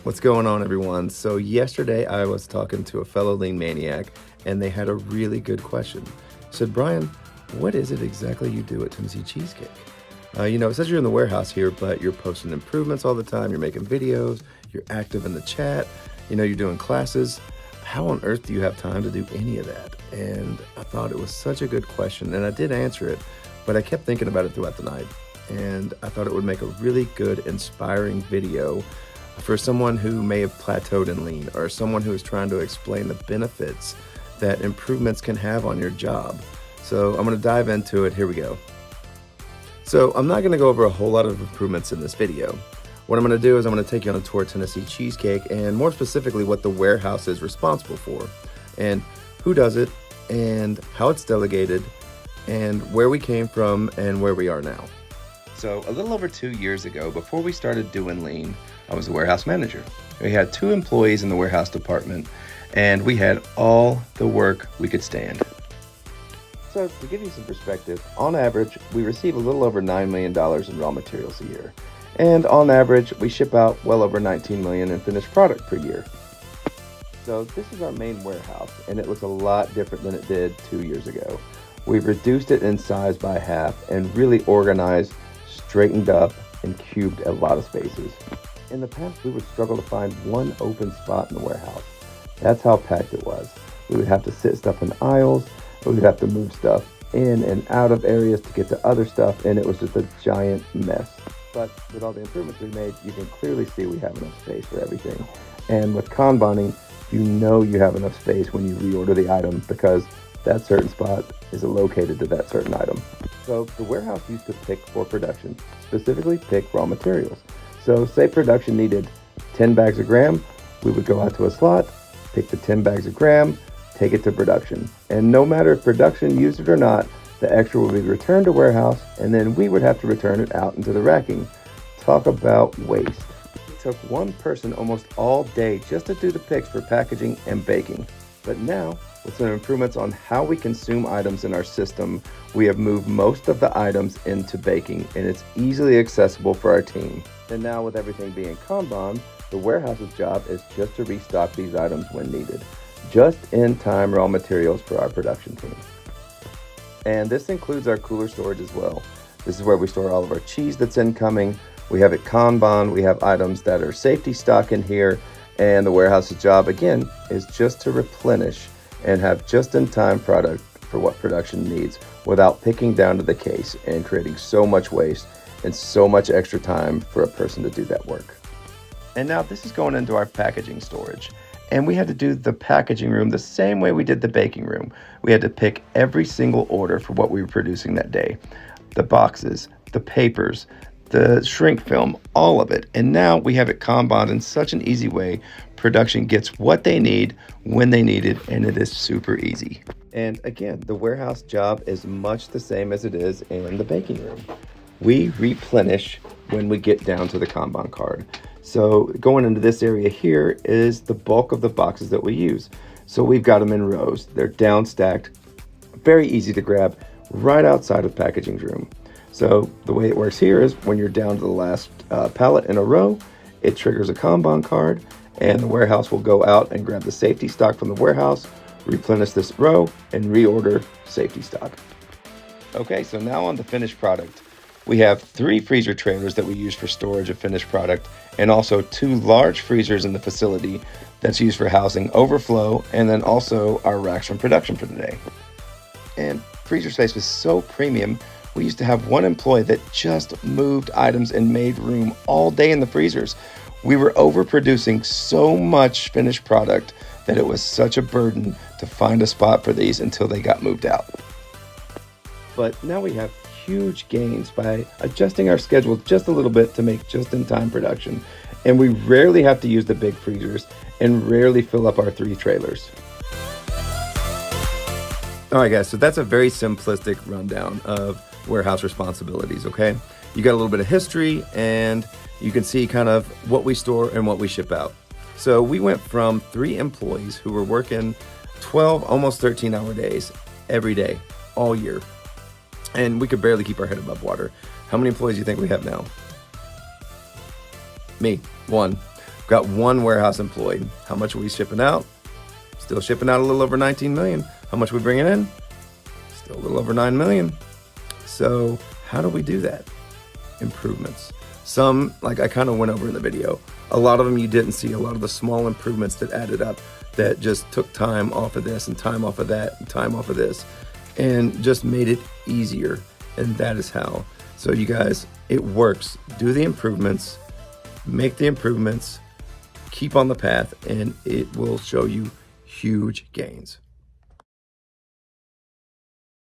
What's going on, everyone? So yesterday I was talking to a fellow lean maniac, and they had a really good question. Said, Brian, what is it exactly you do at Tennessee Cheesecake? It says you're in the warehouse here, but you're posting improvements all the time. You're making videos. You're active in the chat. You're doing classes. How on earth do you have time to do any of that? And I thought it was such a good question, and I did answer it, but I kept thinking about it throughout the night. And I thought it would make a really good, inspiring video for someone who may have plateaued in lean, or someone who is trying to explain the benefits that improvements can have on your job. So I'm going to dive into it. Here we go. So I'm not going to go over a whole lot of improvements in this video. What I'm going to do is I'm going to take you on a tour of Tennessee Cheesecake, and more specifically what the warehouse is responsible for, and who does it, and how it's delegated, and where we came from and where we are now. So a little over 2 years ago, before we started doing lean, I was a warehouse manager. We had 2 employees in the warehouse department, and we had all the work we could stand. So to give you some perspective, on average, we receive a little over $9 million in raw materials a year. And on average, we ship out well over $19 million in finished product per year. So this is our main warehouse, and it looks a lot different than it did 2 years ago. We've reduced it in size by half and really organized, straightened up, and cubed a lot of spaces. In the past, we would struggle to find one open spot in the warehouse. That's how packed it was. We would have to sit stuff in aisles, we would have to move stuff in and out of areas to get to other stuff, and it was just a giant mess. But with all the improvements we made, you can clearly see we have enough space for everything. And with Kanbaning, you have enough space when you reorder the item, because that certain spot is located to that certain item. So the warehouse used to pick for production, specifically pick raw materials. So say production needed 10 bags of gram, we would go out to a slot, pick the 10 bags of gram, take it to production. And no matter if production used it or not, the extra would be returned to warehouse, and then we would have to return it out into the racking. Talk about waste. It took one person almost all day just to do the picks for packaging and baking. But now, with some improvements on how we consume items in our system, we have moved most of the items into baking, and it's easily accessible for our team. And now with everything being Kanban, the warehouse's job is just to restock these items when needed. Just-in-time raw materials for our production team. And this includes our cooler storage as well. This is where we store all of our cheese that's incoming. We have it Kanban, we have items that are safety stock in here, and the warehouse's job, again, is just to replenish and have just-in-time product for what production needs without picking down to the case and creating so much waste and so much extra time for a person to do that work. And now this is going into our packaging storage. And we had to do the packaging room the same way we did the baking room. We had to pick every single order for what we were producing that day. The boxes, the papers, the shrink film, all of it. And now we have it Kanban in such an easy way. Production gets what they need when they need it, and it is super easy. And again, the warehouse job is much the same as it is in the baking room. We replenish when we get down to the Kanban card. So going into this area here is the bulk of the boxes that we use. So we've got them in rows. They're down stacked, very easy to grab right outside of packaging room. So the way it works here is when you're down to the last pallet in a row, it triggers a Kanban card, and the warehouse will go out and grab the safety stock from the warehouse, replenish this row, and reorder safety stock. Okay, so now on the finished product. We have 3 freezer trailers that we use for storage of finished product, and also 2 large freezers in the facility that's used for housing overflow, and then also our racks from production for the day. And freezer space was so premium, we used to have one employee that just moved items and made room all day in the freezers. We were overproducing so much finished product that it was such a burden to find a spot for these until they got moved out. But now we have huge gains by adjusting our schedule just a little bit to make just-in-time production. And we rarely have to use the big freezers and rarely fill up our 3 trailers. All right, guys, so that's a very simplistic rundown of warehouse responsibilities, okay? You got a little bit of history, and you can see kind of what we store and what we ship out. So we went from 3 employees who were working 12, almost 13-hour days every day, all year. And we could barely keep our head above water. How many employees do you think we have now? Me, 1. got one warehouse employee. How much are we shipping out? Still shipping out a little over 19 million. How much are we bringing in? Still a little over 9 million. So how do we do that? Improvements. Some, like I kind of went over in the video, a lot of them you didn't see, a lot of the small improvements that added up that just took time off of this and time off of that and time off of this and just made it easier. And that is how. So you guys, it works. Do the improvements, make the improvements, keep on the path, and it will show you huge gains.